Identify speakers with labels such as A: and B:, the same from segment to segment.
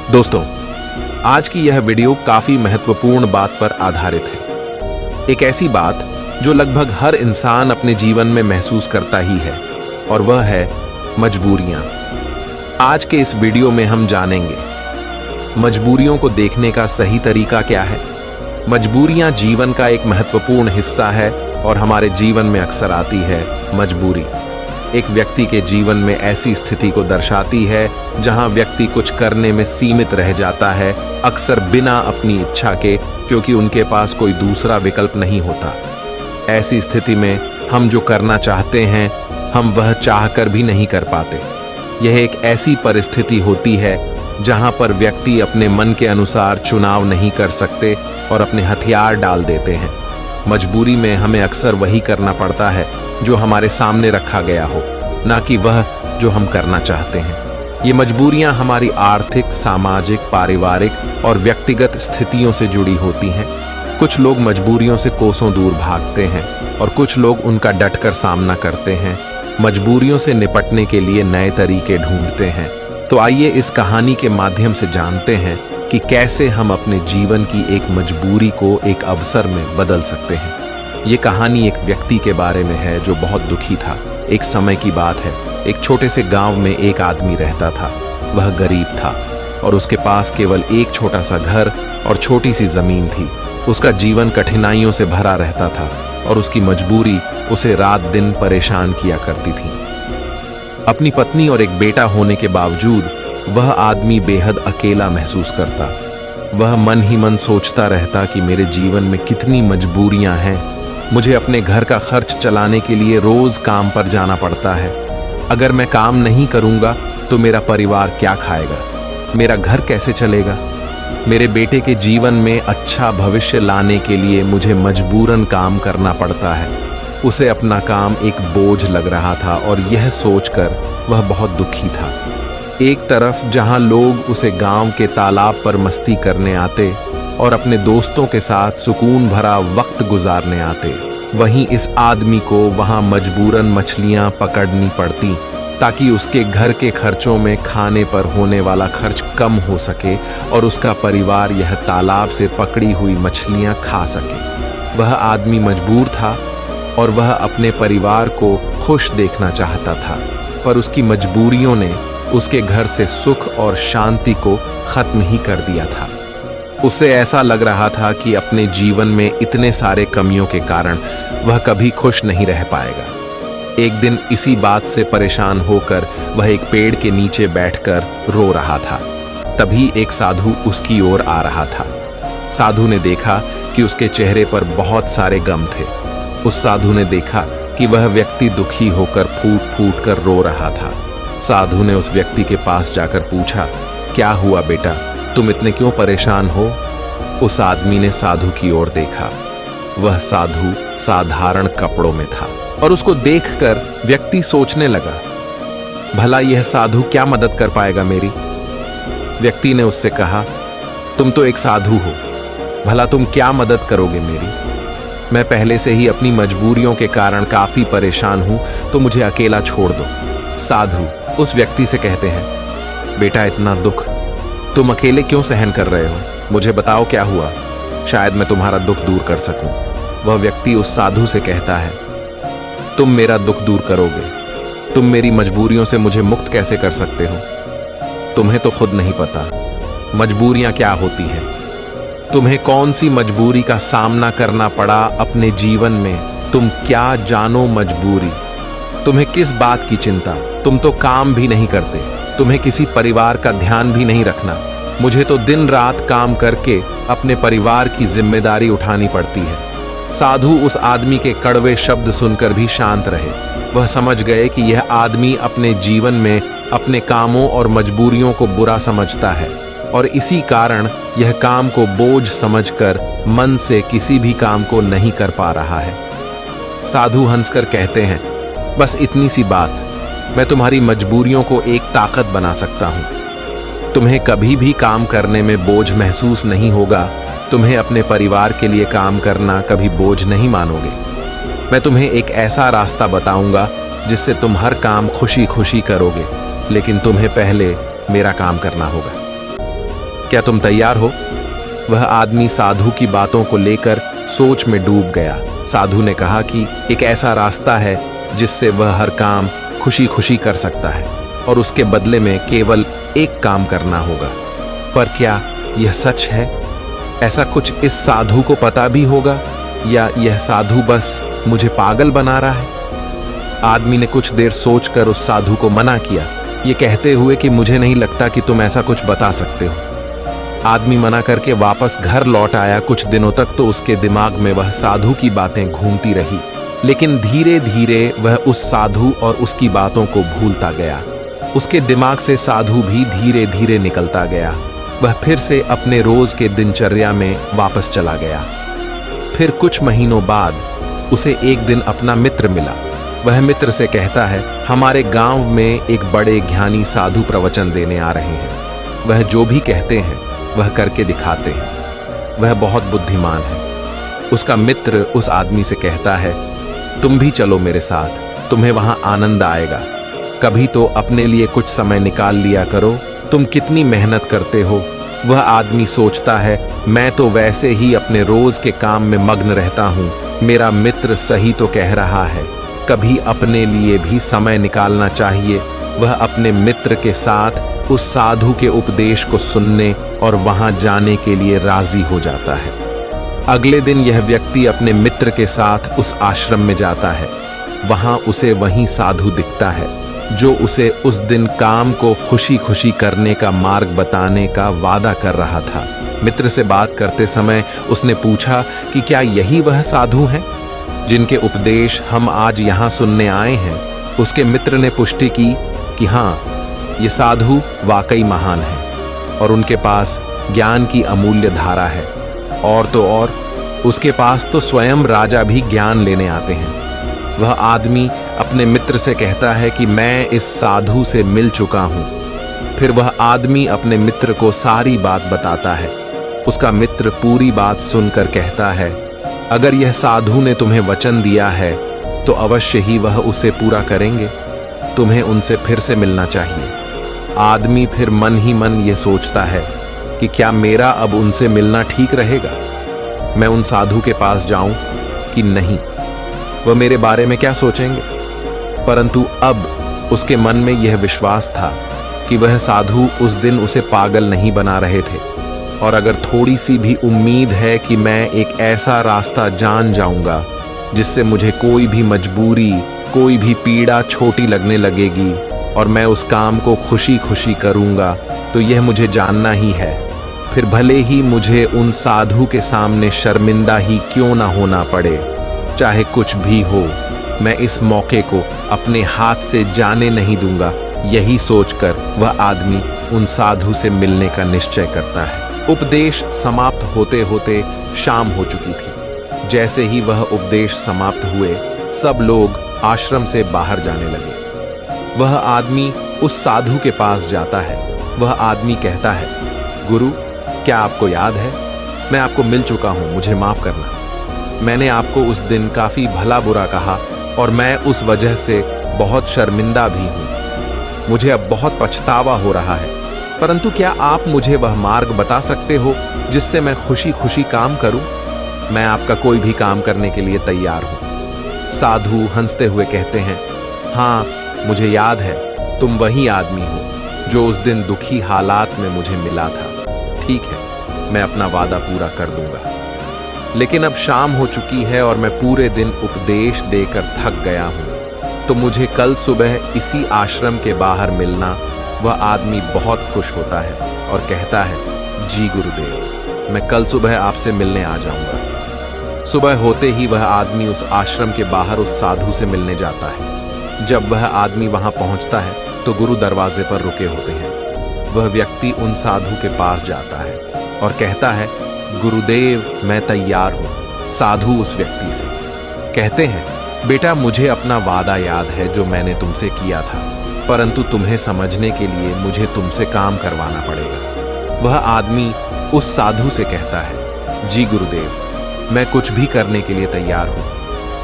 A: दोस्तों, आज की यह वीडियो काफी महत्वपूर्ण बात पर आधारित है। एक ऐसी बात जो लगभग हर इंसान अपने जीवन में महसूस करता ही है, और वह है मजबूरियां। आज के इस वीडियो में हम जानेंगे मजबूरियों को देखने का सही तरीका क्या है। मजबूरियां जीवन का एक महत्वपूर्ण हिस्सा है और हमारे जीवन में अक्सर आती है मजबूरी। एक व्यक्ति के जीवन में ऐसी स्थिति को दर्शाती है जहां व्यक्ति कुछ करने में सीमित रह जाता है, अक्सर बिना अपनी इच्छा के, क्योंकि उनके पास कोई दूसरा विकल्प नहीं होता। ऐसी स्थिति में हम जो करना चाहते हैं, हम वह चाहकर भी नहीं कर पाते। यह एक ऐसी परिस्थिति होती है जहां पर व्यक्ति अपने मन के अनुसार चुनाव नहीं कर सकते और अपने हथियार डाल देते हैं। मजबूरी में हमें अक्सर वही करना पड़ता है जो हमारे सामने रखा गया हो, ना कि वह जो हम करना चाहते हैं। ये मजबूरियां हमारी आर्थिक, सामाजिक, पारिवारिक और व्यक्तिगत स्थितियों से जुड़ी होती हैं। कुछ लोग मजबूरियों से कोसों दूर भागते हैं और कुछ लोग उनका डटकर सामना करते हैं, मजबूरियों से निपटने के लिए नए तरीके ढूंढते हैं। तो आइए इस कहानी के माध्यम से जानते हैं कि कैसे हम अपने जीवन की एक मजबूरी को एक अवसर में बदल सकते हैं। ये कहानी एक व्यक्ति के बारे में है जो बहुत दुखी था। एक समय की बात है, एक छोटे से गांव में एक आदमी रहता था। वह गरीब था और उसके पास केवल एक छोटा सा घर और छोटी सी जमीन थी। उसका जीवन कठिनाइयों से भरा रहता था और उसकी मजबूरी उसे रात दिन परेशान किया करती थी। अपनी पत्नी और एक बेटा होने के बावजूद वह आदमी बेहद अकेला महसूस करता। वह मन ही मन सोचता रहता कि मेरे जीवन में कितनी मजबूरियां हैं। मुझे अपने घर का खर्च चलाने के लिए रोज काम पर जाना पड़ता है। अगर मैं काम नहीं करूंगा तो मेरा परिवार क्या खाएगा, मेरा घर कैसे चलेगा। मेरे बेटे के जीवन में अच्छा भविष्य लाने के लिए मुझे मजबूरन काम करना पड़ता है। उसे अपना काम एक बोझ लग रहा था और यह सोचकर वह बहुत दुखी था। एक तरफ जहां लोग उसे गांव के तालाब पर मस्ती करने आते और अपने दोस्तों के साथ सुकून भरा वक्त गुजारने आते, वहीं इस आदमी को वहां मजबूरन मछलियां पकड़नी पड़ती ताकि उसके घर के खर्चों में खाने पर होने वाला खर्च कम हो सके और उसका परिवार यह तालाब से पकड़ी हुई मछलियां खा सके। वह आदमी मजबूर था और वह अपने परिवार को खुश देखना चाहता था, पर उसकी मजबूरियों ने उसके घर से सुख और शांति को खत्म ही कर दिया था। उसे ऐसा लग रहा था कि अपने जीवन में इतने सारे कमियों के कारण वह कभी खुश नहीं रह पाएगा। एक दिन इसी बात से परेशान होकर वह एक पेड़ के नीचे बैठकर रो रहा था। तभी एक साधु उसकी ओर आ रहा था। साधु ने देखा कि उसके चेहरे पर बहुत सारे गम थे। उस साधु ने देखा कि वह व्यक्ति दुखी होकर फूट फूट कर रो रहा था। साधु ने उस व्यक्ति के पास जाकर पूछा, क्या हुआ बेटा, तुम इतने क्यों परेशान हो? उस आदमी ने साधु की ओर देखा। वह साधु साधारण कपड़ों में था और उसको देखकर व्यक्ति सोचने लगा, भला यह साधु क्या मदद कर पाएगा मेरी। व्यक्ति ने उससे कहा, तुम तो एक साधु हो, भला तुम क्या मदद करोगे मेरी? मैं पहले से ही अपनी मजबूरियों के कारण काफी परेशान हूं, तो मुझे अकेला छोड़ दो। साधु उस व्यक्ति से कहते हैं, बेटा इतना दुख तुम अकेले क्यों सहन कर रहे हो? मुझे बताओ क्या हुआ, शायद मैं तुम्हारा दुख दूर कर सकूं। वह व्यक्ति उस साधु से कहता है, तुम मेरा दुख दूर करोगे, तुम मेरी मजबूरियों से मुझे मुक्त कैसे कर सकते हो? तुम्हें तो खुद नहीं पता मजबूरियां क्या होती हैं। तुम्हें कौन सी मजबूरी का सामना करना पड़ा अपने जीवन में, तुम क्या जानो मजबूरी। तुम्हें किस बात की चिंता, तुम तो काम भी नहीं करते, तुम्हें किसी परिवार का ध्यान भी नहीं रखना। मुझे तो दिन रात काम करके अपने परिवार की जिम्मेदारी उठानी पड़ती है। साधु उस आदमी के कड़वे शब्द सुनकर भी शांत रहे। वह समझ गए कि यह आदमी अपने जीवन में अपने कामों और मजबूरियों को बुरा समझता है और इसी कारण यह काम को बोझ समझकर मन से किसी भी काम को नहीं कर पा रहा है। साधु हंसकर कहते हैं, बस इतनी सी बात, मैं तुम्हारी मजबूरियों को एक ताकत बना सकता हूं। तुम्हें कभी भी काम करने में बोझ महसूस नहीं होगा। तुम्हें अपने परिवार के लिए काम करना कभी बोझ नहीं मानोगे। मैं तुम्हें एक ऐसा रास्ता बताऊंगा जिससे तुम हर काम खुशी खुशी करोगे, लेकिन तुम्हें पहले मेरा काम करना होगा। क्या तुम तैयार हो? वह आदमी साधु की बातों को लेकर सोच में डूब गया। साधु ने कहा कि एक ऐसा रास्ता है जिससे वह हर काम खुशी खुशी कर सकता है और उसके बदले में केवल एक काम करना होगा। पर क्या यह सच है? ऐसा कुछ इस साधु को पता भी होगा या यह साधु बस मुझे पागल बना रहा है? आदमी ने कुछ देर सोचकर उस साधु को मना किया, ये कहते हुए कि मुझे नहीं लगता कि तुम ऐसा कुछ बता सकते हो। आदमी मना करके वापस घर लौट आया। कुछ दिनों तक तो उसके दिमाग में वह साधु की बातें घूमती रही, लेकिन धीरे धीरे वह उस साधु और उसकी बातों को भूलता गया। उसके दिमाग से साधु भी धीरे धीरे निकलता गया। वह फिर से अपने रोज के दिनचर्या में वापस चला गया। फिर कुछ महीनों बाद उसे एक दिन अपना मित्र मिला। वह मित्र से कहता है, हमारे गांव में एक बड़े ज्ञानी साधु प्रवचन देने आ रहे हैं। वह जो भी कहते हैं वह करके दिखाते हैं। वह बहुत बुद्धिमान है। उसका मित्र उस आदमी से कहता है, तुम भी चलो मेरे साथ, तुम्हें वहां आनंद आएगा। कभी तो अपने लिए कुछ समय निकाल लिया करो, तुम कितनी मेहनत करते हो। वह आदमी सोचता है, मैं तो वैसे ही अपने रोज के काम में मग्न रहता हूं, मेरा मित्र सही तो कह रहा है, कभी अपने लिए भी समय निकालना चाहिए। वह अपने मित्र के साथ उस साधु के उपदेश को सुनने और वहां जाने के लिए राजी हो जाता है। अगले दिन यह व्यक्ति अपने मित्र के साथ उस आश्रम में जाता है। वहां उसे वही साधु दिखता है जो उसे उस दिन काम को खुशी खुशी करने का मार्ग बताने का वादा कर रहा था। मित्र से बात करते समय उसने पूछा कि क्या यही वह साधु हैं जिनके उपदेश हम आज यहाँ सुनने आए हैं? उसके मित्र ने पुष्टि की कि हाँ, ये साधु वाकई महान है और उनके पास ज्ञान की अमूल्य धारा है। और तो और उसके पास तो स्वयं राजा भी ज्ञान लेने आते हैं। वह आदमी अपने मित्र से कहता है कि मैं इस साधु से मिल चुका हूं। फिर वह आदमी अपने मित्र को सारी बात बताता है। उसका मित्र पूरी बात सुनकर कहता है, अगर यह साधु ने तुम्हें वचन दिया है तो अवश्य ही वह उसे पूरा करेंगे। तुम्हें उनसे फिर से मिलना चाहिए। आदमी फिर मन ही मन यह सोचता है कि क्या मेरा अब उनसे मिलना ठीक रहेगा? मैं उन साधु के पास जाऊं कि नहीं? वह मेरे बारे में क्या सोचेंगे? परंतु अब उसके मन में यह विश्वास था कि वह साधु उस दिन उसे पागल नहीं बना रहे थे, और अगर थोड़ी सी भी उम्मीद है कि मैं एक ऐसा रास्ता जान जाऊंगा जिससे मुझे कोई भी मजबूरी, कोई भी पीड़ा छोटी लगने लगेगी और मैं उस काम को खुशी खुशी करूंगा, तो यह मुझे जानना ही है। फिर भले ही मुझे उन साधु के सामने शर्मिंदा ही क्यों ना होना पड़े, चाहे कुछ भी हो, मैं इस मौके को अपने हाथ से जाने नहीं दूंगा। यही सोचकर वह आदमी उन साधु से मिलने का निश्चय करता है। उपदेश समाप्त होते होते शाम हो चुकी थी। जैसे ही वह उपदेश समाप्त हुए, सब लोग आश्रम से बाहर जाने लगे। वह आदमी उस साधु के पास जाता है। वह आदमी कहता है, गुरु, क्या आपको याद है? मैं आपको मिल चुका हूं, मुझे माफ करना। मैंने आपको उस दिन काफी भला बुरा कहा और मैं उस वजह से बहुत शर्मिंदा भी हूं। मुझे अब बहुत पछतावा हो रहा है, परंतु क्या आप मुझे वह मार्ग बता सकते हो जिससे मैं खुशी खुशी काम करूं? मैं आपका कोई भी काम करने के लिए तैयार हूं। साधु हंसते हुए कहते हैं, हाँ, मुझे याद है, तुम वही आदमी हो जो उस दिन दुखी हालात में मुझे मिला था। ठीक है, मैं अपना वादा पूरा कर दूंगा। लेकिन अब शाम हो चुकी है और मैं पूरे दिन उपदेश देकर थक गया हूं, तो मुझे कल सुबह इसी आश्रम के बाहर मिलना। वह आदमी बहुत खुश होता है और कहता है, जी गुरुदेव, मैं कल सुबह आपसे मिलने आ जाऊंगा। सुबह होते ही वह आदमी उस आश्रम के बाहर उस साधु से मिलने जाता है। जब वह आदमी वहां पहुंचता है तो गुरु दरवाजे पर रुके होते हैं। वह व्यक्ति उन साधु के पास जाता है और कहता है, गुरुदेव, मैं तैयार हूं। साधु उस व्यक्ति से कहते हैं, बेटा, मुझे अपना वादा याद है जो मैंने तुमसे किया था, परंतु तुम्हें समझने के लिए मुझे तुमसे काम करवाना पड़ेगा। वह आदमी उस साधु से कहता है, जी गुरुदेव, मैं कुछ भी करने के लिए तैयार हूं।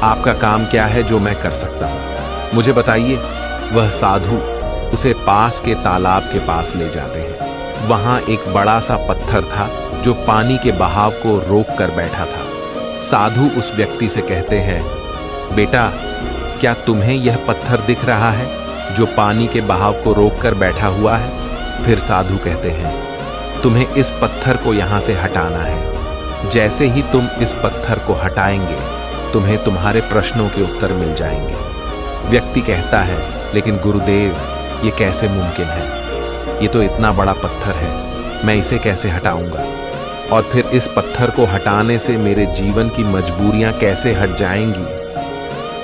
A: आपका काम क्या है जो मैं कर सकता हूं, मुझे बताइए। वह साधु उसे पास के तालाब के पास ले जाते हैं। वहां एक बड़ा सा पत्थर था जो पानी के बहाव को रोक कर बैठा था। साधु उस व्यक्ति से कहते हैं, बेटा, क्या तुम्हें यह पत्थर दिख रहा है जो पानी के बहाव को रोक कर बैठा हुआ है? फिर साधु कहते हैं, तुम्हें इस पत्थर को यहां से हटाना है। जैसे ही तुम इस पत्थर को हटाएंगे, तुम्हें तुम्हारे प्रश्नों के उत्तर मिल जाएंगे। व्यक्ति कहता है, लेकिन गुरुदेव, ये कैसे मुमकिन है? ये तो इतना बड़ा पत्थर है, मैं इसे कैसे हटाऊंगा? और फिर इस पत्थर को हटाने से मेरे जीवन की मजबूरियां कैसे हट जाएंगी?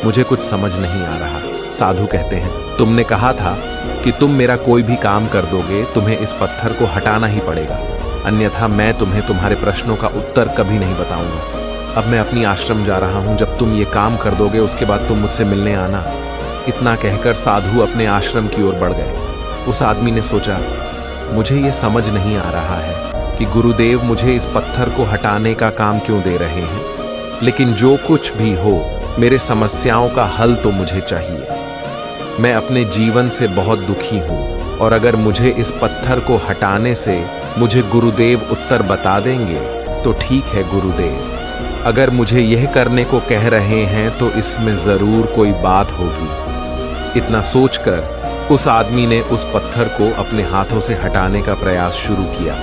A: मुझे कुछ समझ नहीं आ रहा। साधु कहते हैं, तुमने कहा था कि तुम मेरा कोई भी काम कर दोगे, तुम्हें इस पत्थर को हटाना ही पड़ेगा, अन्यथा मैं तुम्हें तुम्हारे प्रश्नों का उत्तर कभी नहीं बताऊंगा। अब मैं अपनी आश्रम जा रहा हूं, जब तुम ये काम कर दोगे उसके बाद तुम मुझसे मिलने आना। इतना कहकर साधु अपने आश्रम की ओर बढ़ गए। उस आदमी ने सोचा, मुझे ये समझ नहीं आ रहा है कि गुरुदेव मुझे इस पत्थर को हटाने का काम क्यों दे रहे हैं, लेकिन जो कुछ भी हो, मेरे समस्याओं का हल तो मुझे चाहिए। मैं अपने जीवन से बहुत दुखी हूं, और अगर मुझे इस पत्थर को हटाने से मुझे गुरुदेव उत्तर बता देंगे तो ठीक है गुरुदेव, अगर मुझे यह करने को कह रहे हैं तो इसमें जरूर कोई बात होगी। इतना सोचकर उस आदमी ने उस पत्थर को अपने हाथों से हटाने का प्रयास शुरू किया,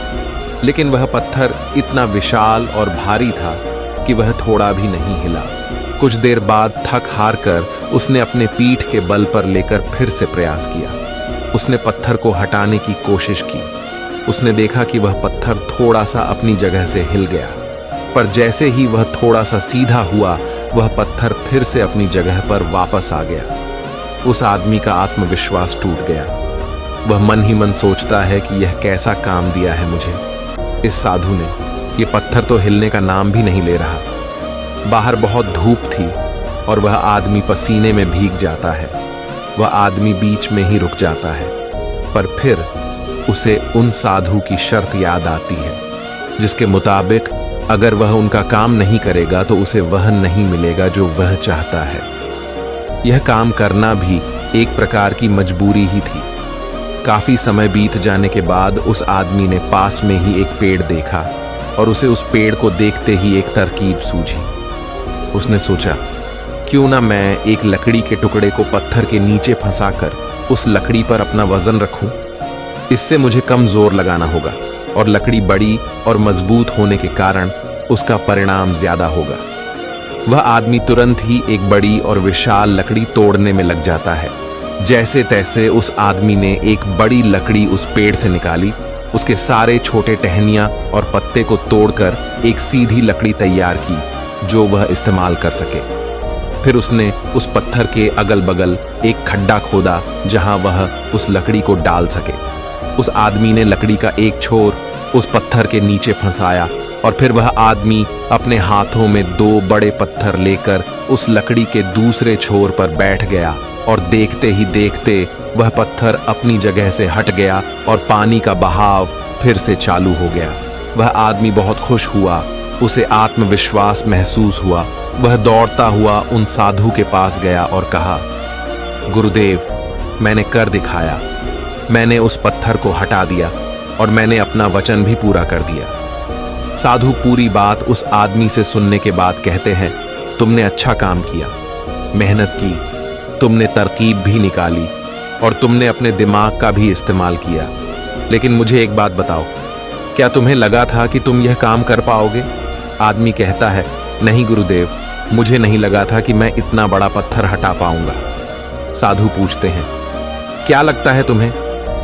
A: लेकिन वह पत्थर इतना विशाल और भारी था कि वह थोड़ा भी नहीं हिला। कुछ देर बाद थक हार कर उसने अपने पीठ के बल पर लेकर फिर से प्रयास किया। उसने पत्थर को हटाने की कोशिश की। उसने देखा कि वह पत्थर थोड़ा सा अपनी जगह से हिल गया, पर जैसे ही वह थोड़ा सा सीधा हुआ, वह पत्थर फिर से अपनी जगह पर वापस आ गया। उस आदमी का आत्मविश्वास टूट गया। वह मन ही मन सोचता है कि यह कैसा काम दिया है मुझे इस साधु ने। यह पत्थर तो हिलने का नाम भी नहीं ले रहा। बाहर बहुत धूप थी और वह आदमी पसीने में भीग जाता है। वह आदमी बीच में ही रुक जाता है, पर फिर उसे उन साधु की शर्त याद आती है, जिसके मुताबिक अगर वह उनका काम नहीं करेगा तो उसे वह नहीं मिलेगा जो वह चाहता है। यह काम करना भी एक प्रकार की मजबूरी ही थी। काफी समय बीत जाने के बाद उस आदमी ने पास में ही एक पेड़ देखा और उसे उस पेड़ को देखते ही एक तरकीब सूझी। उसने सोचा, क्यों ना मैं एक लकड़ी के टुकड़े को पत्थर के नीचे फंसाकर उस लकड़ी पर अपना वजन रखूं। इससे मुझे कम जोर लगाना होगा और लकड़ी बड़ी और मजबूत होने के कारण उसका परिणाम ज्यादा होगा। वह आदमी तुरंत ही एक बड़ी और विशाल लकड़ी तोड़ने में लग जाता है। जैसे तैसे उस आदमी ने एक बड़ी लकड़ी उस पेड़ से निकाली, उसके सारे छोटे टहनियां और पत्ते को तोड़कर एक सीधी लकड़ी तैयार की जो वह इस्तेमाल कर सके। फिर उसने उस पत्थर के अगल बगल एक खड्डा खोदा जहां वह उस लकड़ी को डाल सके। उस आदमी ने लकड़ी का एक छोर उस पत्थर के नीचे फंसाया और फिर वह आदमी अपने हाथों में 2 बड़े पत्थर लेकर उस लकड़ी के दूसरे छोर पर बैठ गया और देखते ही देखते वह पत्थर अपनी जगह से हट गया और पानी का बहाव फिर से चालू हो गया। वह आदमी बहुत खुश हुआ, उसे आत्मविश्वास महसूस हुआ। वह दौड़ता हुआ उन साधु के पास गया और कहा, गुरुदेव, मैंने कर दिखाया। मैंने उस पत्थर को हटा दिया और मैंने अपना वचन भी पूरा कर दिया। साधु पूरी बात उस आदमी से सुनने के बाद कहते हैं, तुमने अच्छा काम किया, मेहनत की, तुमने तरकीब भी निकाली और तुमने अपने दिमाग का भी इस्तेमाल किया। लेकिन मुझे एक बात बताओ, क्या तुम्हें लगा था कि तुम यह काम कर पाओगे? आदमी कहता है, नहीं गुरुदेव, मुझे नहीं लगा था कि मैं इतना बड़ा पत्थर हटा पाऊंगा। साधु पूछते हैं, क्या लगता है तुम्हें,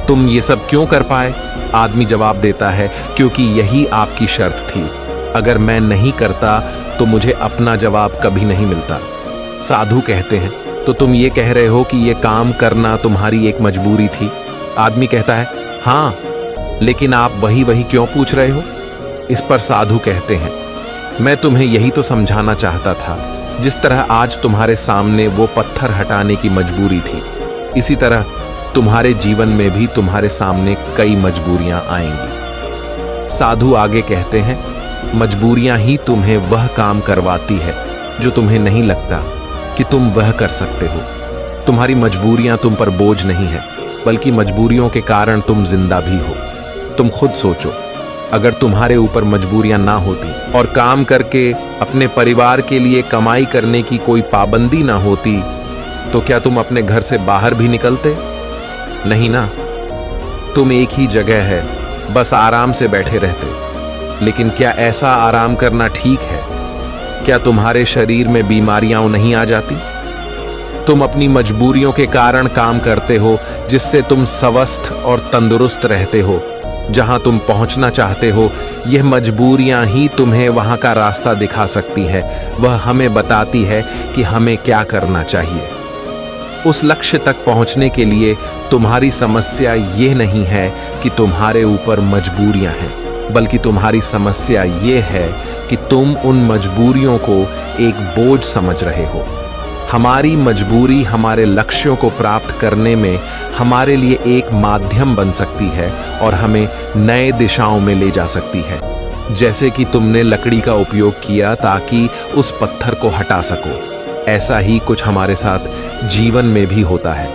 A: तुम ये सब क्यों कर पाए? आदमी जवाब देता है, क्योंकि यही आपकी शर्त थी। अगर मैं नहीं करता तो मुझे अपना जवाब कभी नहीं मिलता। साधु कहते हैं, तो तुम ये कह रहे हो कि ये काम करना तुम्हारी एक मजबूरी थी? आदमी कहता है, हाँ, लेकिन आप वही क्यों पूछ रहे हो? इस पर साधु कहते हैं, मैं तुम्हें यही तो समझाना चाहता था। जिस तरह आज तुम्हारे सामने वो पत्थर हटाने की मजबूरी थी, इसी तरह तुम्हारे जीवन में भी तुम्हारे सामने कई मजबूरियां आएंगी। साधु आगे कहते हैं, मजबूरियां ही तुम्हें वह काम करवाती है जो तुम्हें नहीं लगता कि तुम वह कर सकते हो। तुम्हारी मजबूरियां तुम पर बोझ नहीं है, बल्कि मजबूरियों के कारण तुम जिंदा भी हो। तुम खुद सोचो, अगर तुम्हारे ऊपर मजबूरियां ना होती और काम करके अपने परिवार के लिए कमाई करने की कोई पाबंदी ना होती, तो क्या तुम अपने घर से बाहर भी निकलते? नहीं ना। तुम एक ही जगह है, बस आराम से बैठे रहते। लेकिन क्या ऐसा आराम करना ठीक है? क्या तुम्हारे शरीर में बीमारियां नहीं आ जाती? तुम अपनी मजबूरियों के कारण काम करते हो, जिससे तुम स्वस्थ और तंदुरुस्त रहते हो। जहां तुम पहुंचना चाहते हो, यह मजबूरियां ही तुम्हें वहां का रास्ता दिखा सकती है। वह हमें बताती है कि हमें क्या करना चाहिए। उस लक्ष्य तक पहुंचने के लिए तुम्हारी समस्या यह नहीं है कि तुम्हारे ऊपर मजबूरियां हैं, बल्कि तुम्हारी समस्या यह है कि तुम उन मजबूरियों को एक बोझ समझ रहे हो। हमारी मजबूरी हमारे लक्ष्यों को प्राप्त करने में हमारे लिए एक माध्यम बन सकती है और हमें नए दिशाओं में ले जा सकती है। जैसे कि तुमने लकड़ी का उपयोग किया ताकि उस पत्थर को हटा सको, ऐसा ही कुछ हमारे साथ जीवन में भी होता है।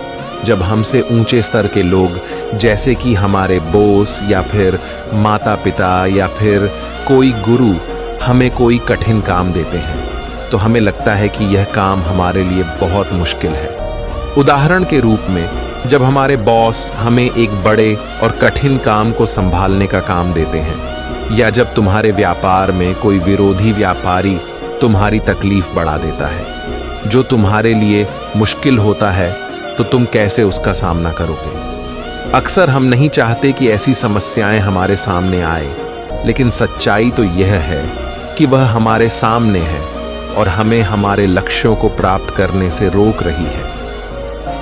A: जब हमसे ऊंचे स्तर के लोग, जैसे कि हमारे बॉस या फिर माता पिता या फिर कोई गुरु, हमें कोई कठिन काम देते हैं, तो हमें लगता है कि यह काम हमारे लिए बहुत मुश्किल है। उदाहरण के रूप में, जब हमारे बॉस हमें एक बड़े और कठिन काम को संभालने का काम देते हैं, या जब तुम्हारे व्यापार में कोई विरोधी व्यापारी तुम्हारी तकलीफ बढ़ा देता है, जो तुम्हारे लिए मुश्किल होता है, तो तुम कैसे उसका सामना करोगे? अक्सर हम नहीं चाहते कि ऐसी समस्याएं हमारे सामने आए, लेकिन सच्चाई तो यह है कि वह हमारे सामने है और हमें हमारे लक्ष्यों को प्राप्त करने से रोक रही है।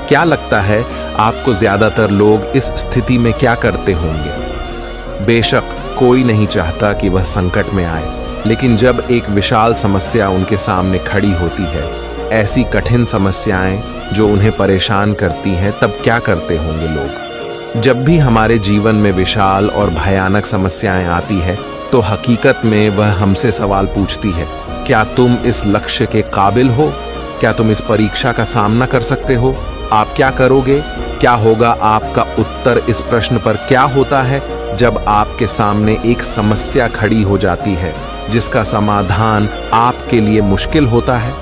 A: क्या लगता है आपको ज्यादातर लोग इस स्थिति में क्या करते होंगे? बेशक कोई नहीं चाहता कि वह संकट में आए, लेकिन जब एक विशाल समस्या उनके सामने खड़ी होती है, ऐसी कठिन समस्याएं जो उन्हें परेशान करती हैं, तब क्या करते होंगे लोग? जब भी हमारे जीवन में विशाल और भयानक समस्याएं आती है, तो हकीकत में वह हमसे सवाल पूछती है, क्या तुम इस लक्ष्य के काबिल हो? क्या तुम इस परीक्षा का सामना कर सकते हो? आप क्या करोगे? क्या होगा आपका उत्तर इस प्रश्न पर क्या होता है जब आपके सामने एक समस्या खड़ी हो जाती है जिसका समाधान आपके लिए मुश्किल होता है?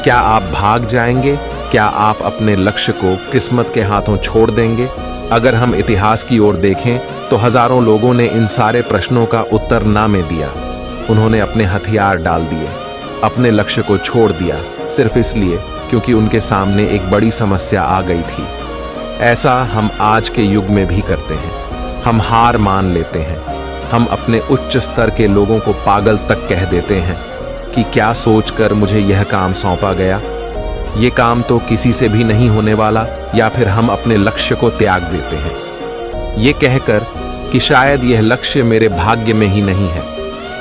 A: क्या आप भाग जाएंगे? क्या आप अपने लक्ष्य को किस्मत के हाथों छोड़ देंगे? अगर हम इतिहास की ओर देखें, तो हजारों लोगों ने इन सारे प्रश्नों का उत्तर ना में दिया। उन्होंने अपने हथियार डाल दिए, अपने लक्ष्य को छोड़ दिया, सिर्फ इसलिए क्योंकि उनके सामने एक बड़ी समस्या आ गई थी। ऐसा हम आज के युग में भी करते हैं। हम हार मान लेते हैं। हम अपने उच्च स्तर के लोगों को पागल तक कह देते हैं कि क्या सोचकर मुझे यह काम सौंपा गया, ये काम तो किसी से भी नहीं होने वाला, या फिर हम अपने लक्ष्य को त्याग देते हैं ये कहकर कि शायद यह लक्ष्य मेरे भाग्य में ही नहीं है।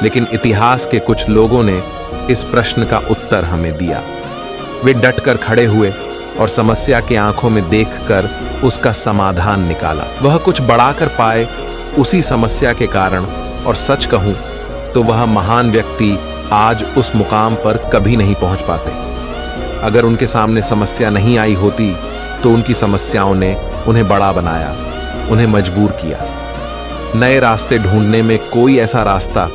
A: लेकिन इतिहास के कुछ लोगों ने इस प्रश्न का उत्तर हमें दिया। वे डटकर खड़े हुए और समस्या के आंखों में देखकर उसका समाधान निकाला। वह कुछ बढ़ाकर पाए उसी समस्या के कारण, और सच कहूं तो वह महान व्यक्ति आज उस मुकाम पर कभी नहीं पहुंच पाते। अगर उनके सामने समस्या नहीं आई होती, तो उनकी समस्याओं ने उन्हें बड़ा बनाया, उन्हें मजबूर किया। नए रास्ते ढूंढने में कोई ऐसा रास्ता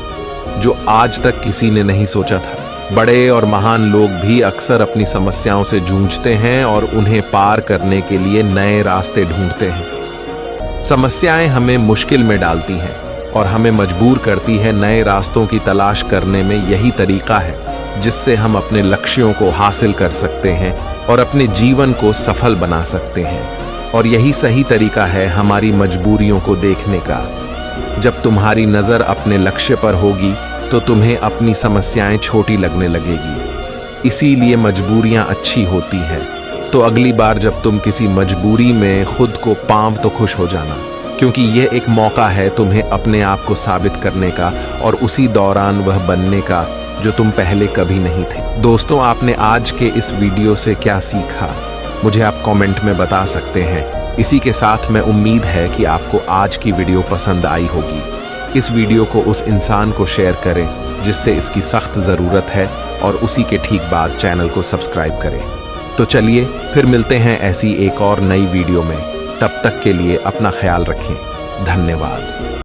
A: जो आज तक किसी ने नहीं सोचा था। बड़े और महान लोग भी अक्सर अपनी समस्याओं से जूझते हैं और उन्हें पार करने के लिए नए रास्ते ढूंढते हैं। समस्याएं हमें मुश्किल में डालती हैं और हमें मजबूर करती है नए रास्तों की तलाश करने में। यही तरीका है जिससे हम अपने लक्ष्यों को हासिल कर सकते हैं और अपने जीवन को सफल बना सकते हैं। और यही सही तरीका है हमारी मजबूरियों को देखने का। जब तुम्हारी नजर अपने लक्ष्य पर होगी, तो तुम्हें अपनी समस्याएं छोटी लगने लगेगी। इसीलिए मजबूरियां अच्छी होती हैं। तो अगली बार जब तुम किसी मजबूरी में खुद को पाओ, तो खुश हो जाना, क्योंकि यह एक मौका है तुम्हें अपने आप को साबित करने का और उसी दौरान वह बनने का जो तुम पहले कभी नहीं थे। दोस्तों, आपने आज के इस वीडियो से क्या सीखा, मुझे आप कमेंट में बता सकते हैं। इसी के साथ मैं उम्मीद है कि आपको आज की वीडियो पसंद आई होगी। इस वीडियो को उस इंसान को शेयर करें जिससे इसकी सख्त ज़रूरत है, और उसी के ठीक बाद चैनल को सब्सक्राइब करें। तो चलिए फिर मिलते हैं ऐसी एक और नई वीडियो में। तब तक के लिए अपना ख्याल रखें। धन्यवाद।